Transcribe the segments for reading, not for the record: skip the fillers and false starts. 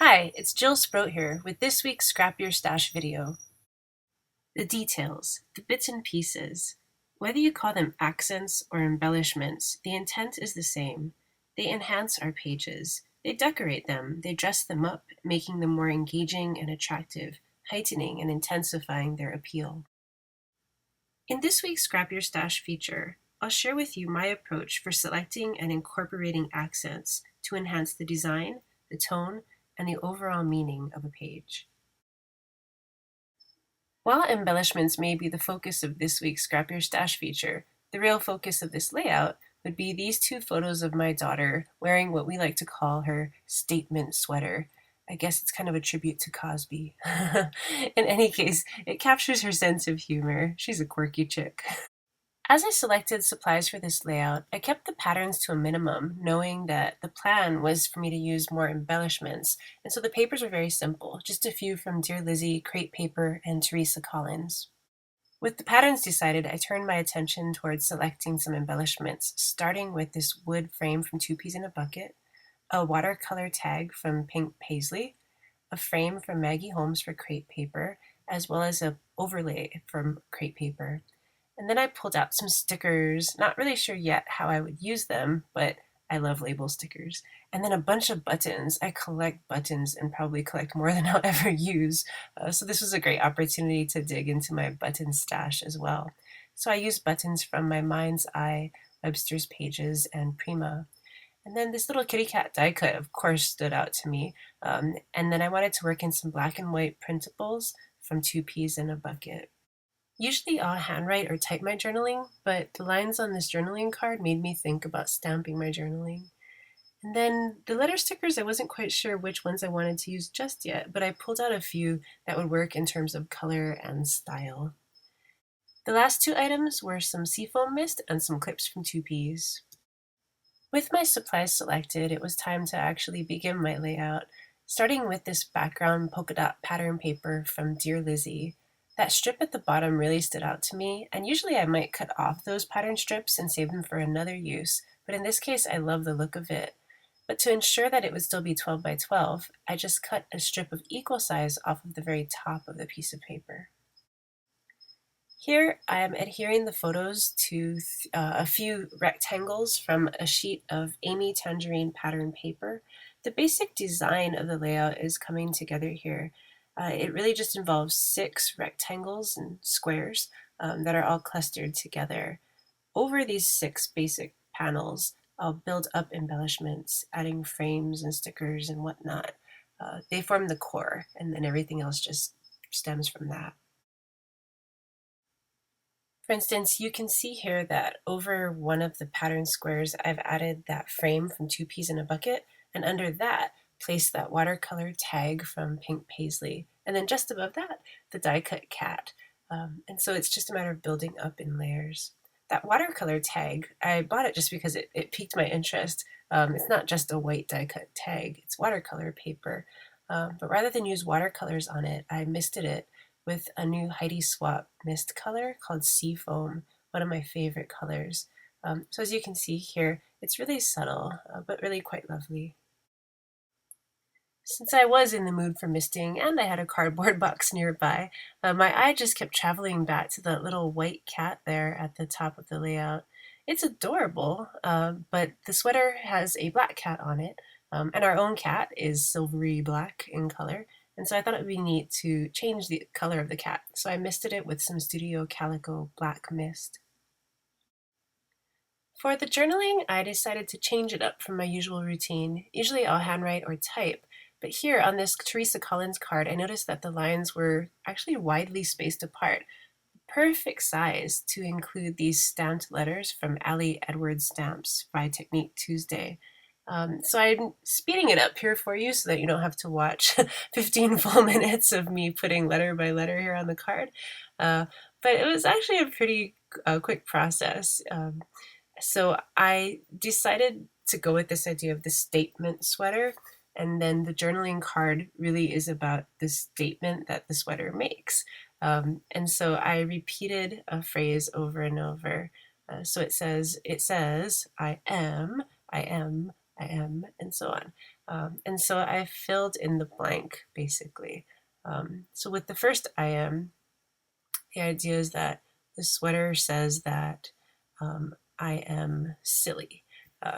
Hi, it's Jill Sproat here with this week's Scrap Your Stash video. The details, the bits and pieces. Whether you call them accents or embellishments, the intent is the same. They enhance our pages. They decorate them. They dress them up, making them more engaging and attractive, heightening and intensifying their appeal. In this week's Scrap Your Stash feature, I'll share with you my approach for selecting and incorporating accents to enhance the design, the tone, and the overall meaning of a page. While embellishments may be the focus of this week's Scrap Your Stash feature, the real focus of this layout would be these two photos of my daughter wearing what we like to call her statement sweater. I guess it's kind of a tribute to Cosby. In any case, it captures her sense of humor. She's a quirky chick. As I selected supplies for this layout, I kept the patterns to a minimum, knowing that the plan was for me to use more embellishments, and so the papers were very simple, just a few from Dear Lizzie, crepe paper, and Teresa Collins. With the patterns decided, I turned my attention towards selecting some embellishments, starting with this wood frame from Two Peas in a Bucket, a watercolor tag from Pink Paisley, a frame from Maggie Holmes for crepe paper, as well as an overlay from crepe paper. And then I pulled out some stickers, not really sure yet how I would use them, but I love label stickers. And then a bunch of buttons. I collect buttons and probably collect more than I'll ever use. So this was a great opportunity to dig into my button stash as well. So I used buttons from my Mind's Eye, Webster's Pages, and Prima. And then this little kitty cat die cut, of course, stood out to me. And then I wanted to work in some black and white printables from Two Peas in a Bucket. Usually I'll handwrite or type my journaling, but the lines on this journaling card made me think about stamping my journaling. And then the letter stickers, I wasn't quite sure which ones I wanted to use just yet, but I pulled out a few that would work in terms of color and style. The last two items were some seafoam mist and some clips from Two Peas. With my supplies selected, it was time to actually begin my layout, starting with this background polka dot pattern paper from Dear Lizzie. That strip at the bottom really stood out to me, and usually I might cut off those pattern strips and save them for another use, but in this case I love the look of it. But to ensure that it would still be 12 by 12, I just cut a strip of equal size off of the very top of the piece of paper. Here I am adhering the photos to a few rectangles from a sheet of Amy Tangerine pattern paper. The basic design of the layout is coming together here. It really just involves 6 rectangles and squares that are all clustered together. Over these 6 basic panels, I'll build up embellishments, adding frames and stickers and whatnot. They form the core, and then everything else just stems from that. For instance, you can see here that over one of the pattern squares, I've added that frame from Two Peas in a Bucket, and under that, placed that watercolor tag from Pink Paisley. And then just above that, the die cut cat. And so it's just a matter of building up in layers. That watercolor tag, I bought it just because it piqued my interest. It's not just a white die cut tag, it's watercolor paper. But rather than use watercolors on it, I misted it with a new Heidi Swap mist color called Seafoam, one of my favorite colors. So as you can see here, it's really subtle, but really quite lovely. Since I was in the mood for misting and I had a cardboard box nearby, my eye just kept traveling back to the little white cat there at the top of the layout. It's adorable, but the sweater has a black cat on it, and our own cat is silvery black in color, and so I thought it would be neat to change the color of the cat. So I misted it with some Studio Calico black mist. For the journaling, I decided to change it up from my usual routine. Usually I'll handwrite or type, but here on this Teresa Collins card, I noticed that the lines were actually widely spaced apart. Perfect size to include these stamped letters from Allie Edwards Stamps by Technique Tuesday. So I'm speeding it up here for you so that you don't have to watch 15 full minutes of me putting letter by letter here on the card. But it was actually a pretty quick process. So I decided to go with this idea of the statement sweater, and then the journaling card really is about the statement that the sweater makes. And so I repeated a phrase over and over. So it says, I am, I am, and so on. And so I filled in the blank, basically. So with the first I am, the idea is that the sweater says that I am silly.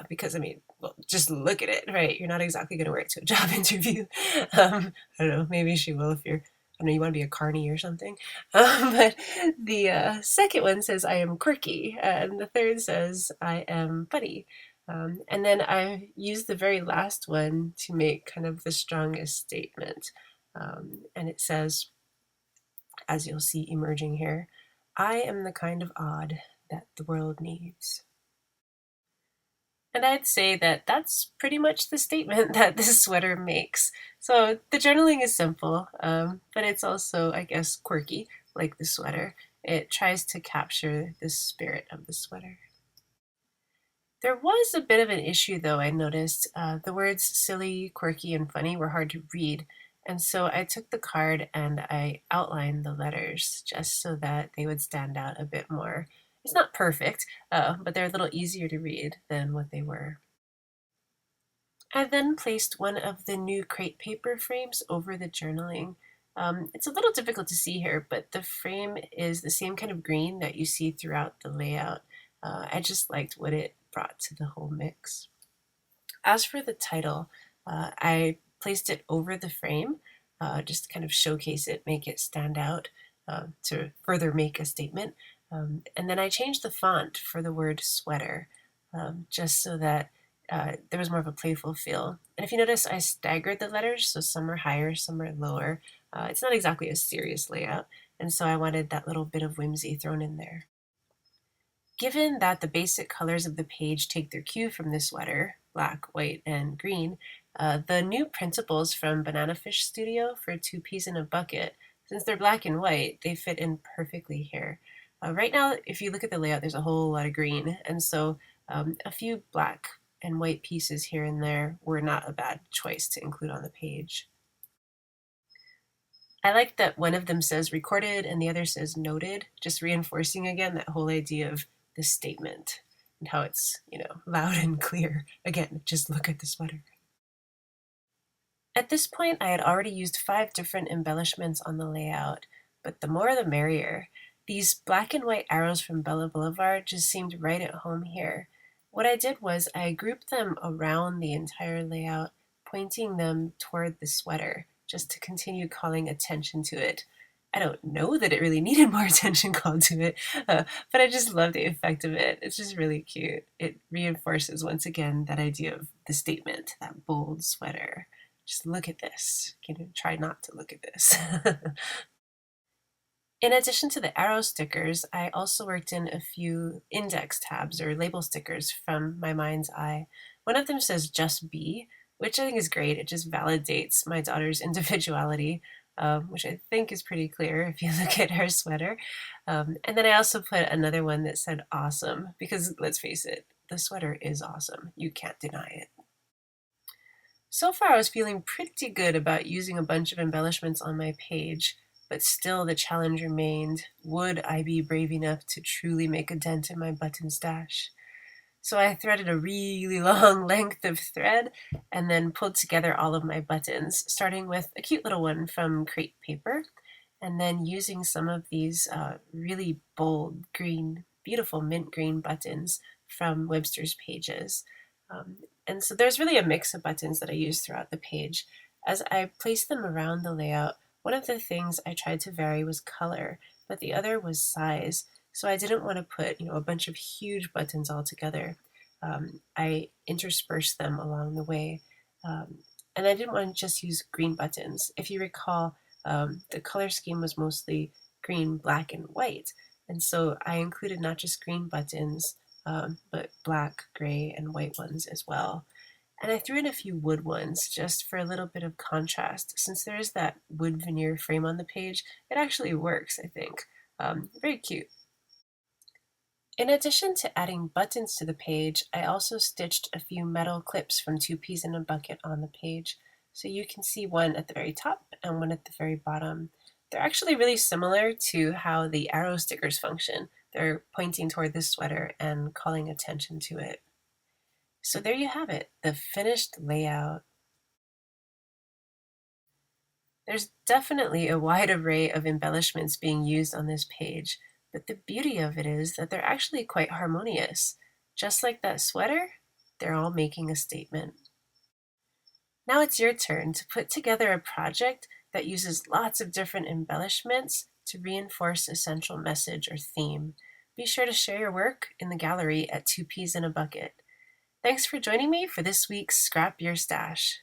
Because I mean, well, just look at it, right? You're not exactly going to wear it to a job interview. I don't know, maybe she will if you're, I don't know, you want to be a carny or something. But the second one says I am quirky, and the third says I am funny. And then I use the very last one to make kind of the strongest statement. And it says, as you'll see emerging here, I am the kind of odd that the world needs. And I'd say that that's pretty much the statement that this sweater makes. So the journaling is simple, but it's also, I guess, quirky, like the sweater. It tries to capture the spirit of the sweater. There was a bit of an issue, though, I noticed. The words silly, quirky, and funny were hard to read, and so I took the card and I outlined the letters just so that they would stand out a bit more. It's not perfect, but they're a little easier to read than what they were. I then placed one of the new crepe paper frames over the journaling. It's a little difficult to see here, but the frame is the same kind of green that you see throughout the layout. I just liked what it brought to the whole mix. As for the title, I placed it over the frame, just to kind of showcase it, make it stand out, to further make a statement. And then I changed the font for the word sweater, just so that there was more of a playful feel. And if you notice, I staggered the letters, so some are higher, some are lower. It's not exactly a serious layout, and so I wanted that little bit of whimsy thrown in there. Given that the basic colors of the page take their cue from the sweater, black, white, and green, the new printables from Banana Fish Studio for Two Peas in a Bucket, since they're black and white, they fit in perfectly here. Right now, if you look at the layout, there's a whole lot of green, and so a few black and white pieces here and there were not a bad choice to include on the page. I like that one of them says recorded and the other says noted, just reinforcing again that whole idea of the statement and how it's, loud and clear. Again, just look at the sweater. At this point, I had already used 5 different embellishments on the layout, but the more the merrier. These black and white arrows from Bella Boulevard just seemed right at home here. What I did was I grouped them around the entire layout, pointing them toward the sweater, just to continue calling attention to it. I don't know that it really needed more attention called to it, but I just love the effect of it. It's just really cute. It reinforces once again that idea of the statement, that bold sweater. Just look at this. Try not to look at this. In addition to the arrow stickers, I also worked in a few index tabs or label stickers from my mind's eye. One of them says just be, which I think is great. It just validates my daughter's individuality, which I think is pretty clear if you look at her sweater. And then I also put another one that said awesome, because let's face it, the sweater is awesome. You can't deny it. So far, I was feeling pretty good about using a bunch of embellishments on my page, but still the challenge remained. Would I be brave enough to truly make a dent in my button stash? So I threaded a really long length of thread and then pulled together all of my buttons, starting with a cute little one from crepe paper, and then using some of these really bold green, beautiful mint green buttons from Webster's Pages. And so there's really a mix of buttons that I use throughout the page. As I placed them around the layout, one of the things I tried to vary was color, but the other was size. So I didn't want to put, a bunch of huge buttons all together. I interspersed them along the way. And I didn't want to just use green buttons. If you recall, the color scheme was mostly green, black, and white. And so I included not just green buttons, but black, gray, and white ones as well. And I threw in a few wood ones just for a little bit of contrast. Since there is that wood veneer frame on the page, it actually works, I think. Very cute. In addition to adding buttons to the page, I also stitched a few metal clips from Two Peas in a Bucket on the page. So you can see one at the very top and one at the very bottom. They're actually really similar to how the arrow stickers function. They're pointing toward this sweater and calling attention to it. So there you have it, the finished layout. There's definitely a wide array of embellishments being used on this page, but the beauty of it is that they're actually quite harmonious. Just like that sweater, they're all making a statement. Now it's your turn to put together a project that uses lots of different embellishments to reinforce a central message or theme. Be sure to share your work in the gallery at Two Peas in a Bucket. Thanks for joining me for this week's Scrap Your Stash.